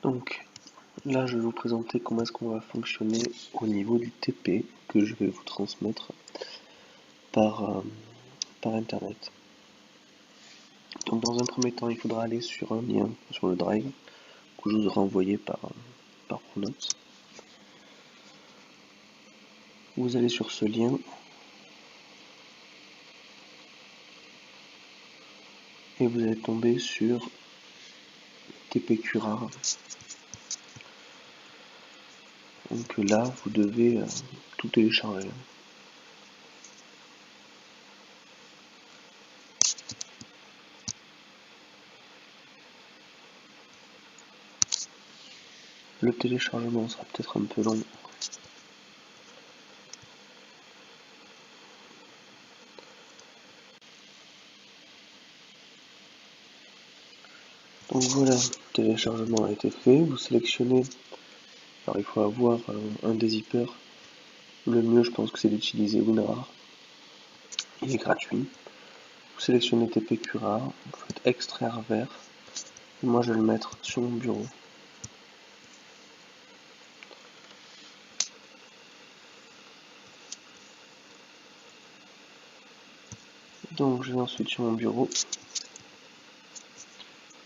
Donc là, je vais vous présenter comment est-ce qu'on va fonctionner au niveau du TP que je vais vous transmettre par internet. Donc dans un premier temps, il faudra aller sur un lien sur le Drive que je vous aurai envoyé par Pronote. Vous allez sur ce lien et vous allez tomber sur TP-Cura. Donc là, vous devez tout télécharger. Le téléchargement sera peut-être un peu long. Donc voilà, le téléchargement a été fait. Vous sélectionnez, alors il faut avoir un des zippers. Le mieux, je pense que c'est d'utiliser WinRAR. Il est gratuit. Vous sélectionnez TP-Cura, vous faites extraire vers. Et moi, je vais le mettre sur mon bureau. Donc je vais ensuite sur mon bureau.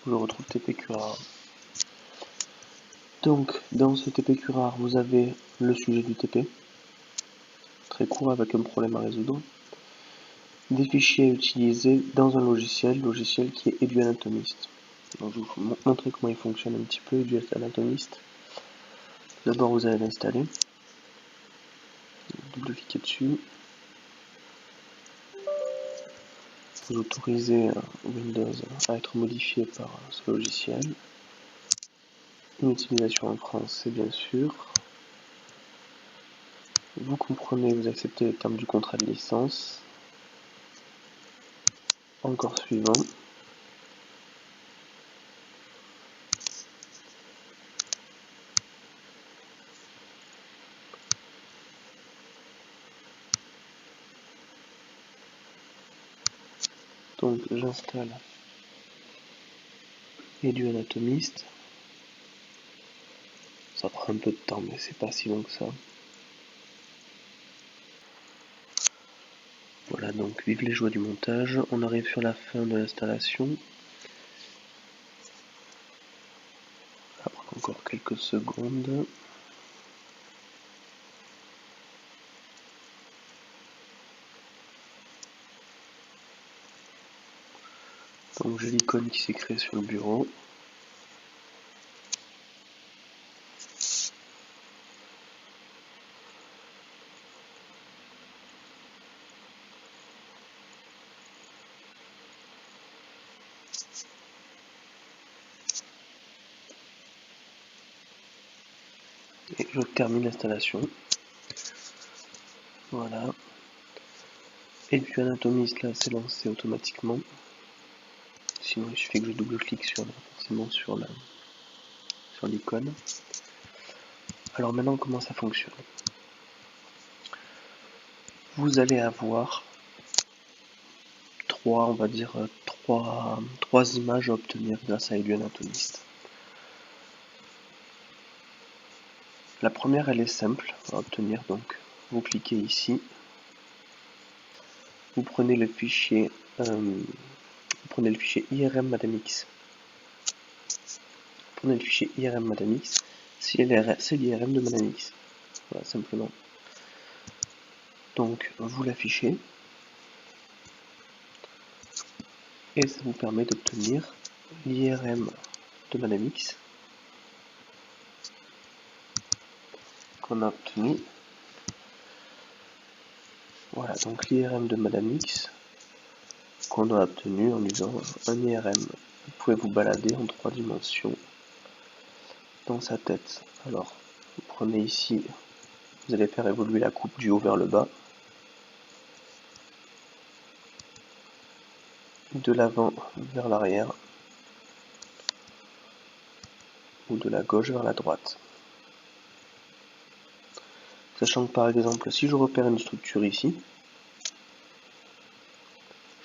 Je retrouve TP-Cura. Donc dans ce TP-Cura, vous avez le sujet du TP. Très court avec un problème à résoudre. Des fichiers à utiliser dans un logiciel qui est EduAnatomist. Donc je vais vous montrer comment il fonctionne un petit peu, EduAnatomist. D'abord vous allez l'installer. Double-cliquez dessus. Vous autorisez Windows à être modifié par ce logiciel. Une utilisation en français bien sûr. Vous comprenez, vous acceptez les termes du contrat de licence. Encore suivant. Donc j'installe EduAnatomist. Ça prend un peu de temps mais c'est pas si long que ça. Voilà, donc vive les joies du montage. On arrive sur la fin de l'installation. Ça prend encore quelques secondes. Donc j'ai l'icône qui s'est créée sur le bureau. Et je termine l'installation. Voilà. Et puis Anatomist là s'est lancé automatiquement. Sinon il suffit que je double-clique forcément sur l'icône. Alors maintenant comment ça fonctionne? Vous allez avoir trois images à obtenir grâce à EduAnatomist. La première elle est simple à obtenir, donc vous cliquez ici, vous prenez le fichier IRM MadamX. Prenez le fichier IRM MadamX, c'est l'IRM de MadamX. Voilà, simplement. Donc vous l'affichez et ça vous permet d'obtenir l'IRM de MadamX qu'on a obtenu. Voilà, donc l'IRM de MadamX qu'on a obtenu en usant un IRM. Vous pouvez vous balader en 3 dimensions dans sa tête. Alors, vous prenez ici, vous allez faire évoluer la coupe du haut vers le bas, de l'avant vers l'arrière, ou de la gauche vers la droite. Sachant que par exemple, si je repère une structure ici,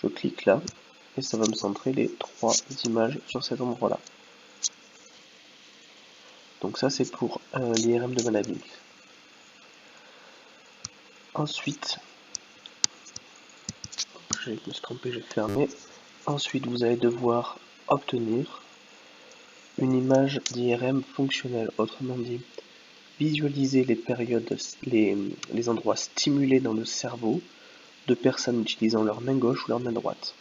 je clique là, et ça va me centrer les 3 images sur cet endroit-là. Donc ça c'est pour l'IRM de Manamix. Ensuite, je me suis trompé, j'ai fermé. Ensuite, vous allez devoir obtenir une image d'IRM fonctionnelle, autrement dit, visualiser les périodes, les endroits stimulés dans le cerveau de personnes utilisant leur main gauche ou leur main droite.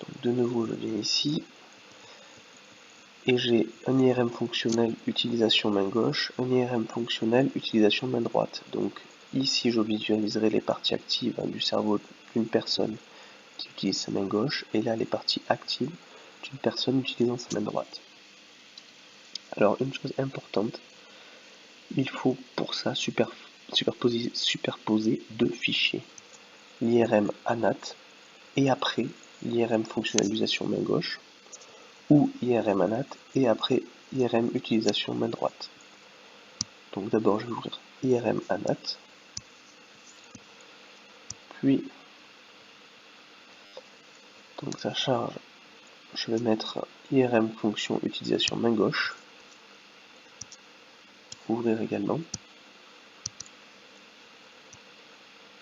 Donc de nouveau, je viens ici et j'ai un IRM fonctionnel utilisation main gauche, un IRM fonctionnel utilisation main droite. Donc ici, je visualiserai les parties actives du cerveau d'une personne qui utilise sa main gauche, et là les parties actives d'une personne utilisant sa main droite. Alors une chose importante, il faut pour ça superposer deux fichiers, l'IRM ANAT et après l'IRM fonctionnalisation main gauche, ou IRM ANAT et après IRM utilisation main droite. Donc d'abord je vais ouvrir IRM ANAT, puis donc ça charge, je vais mettre IRM fonction utilisation main gauche, ouvrir également,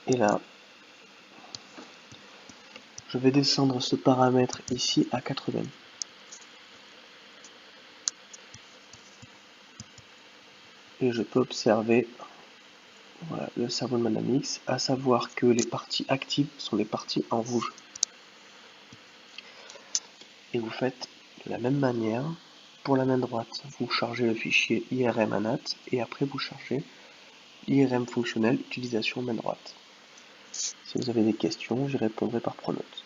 et là je vais descendre ce paramètre ici à 80. Et je peux observer voilà, le cerveau de Manamix, à savoir que les parties actives sont les parties en rouge. Et vous faites de la même manière pour la main droite. Vous chargez le fichier IRM ANAT et après vous chargez IRM fonctionnel utilisation main droite. Si vous avez des questions, j'y répondrai par pronote.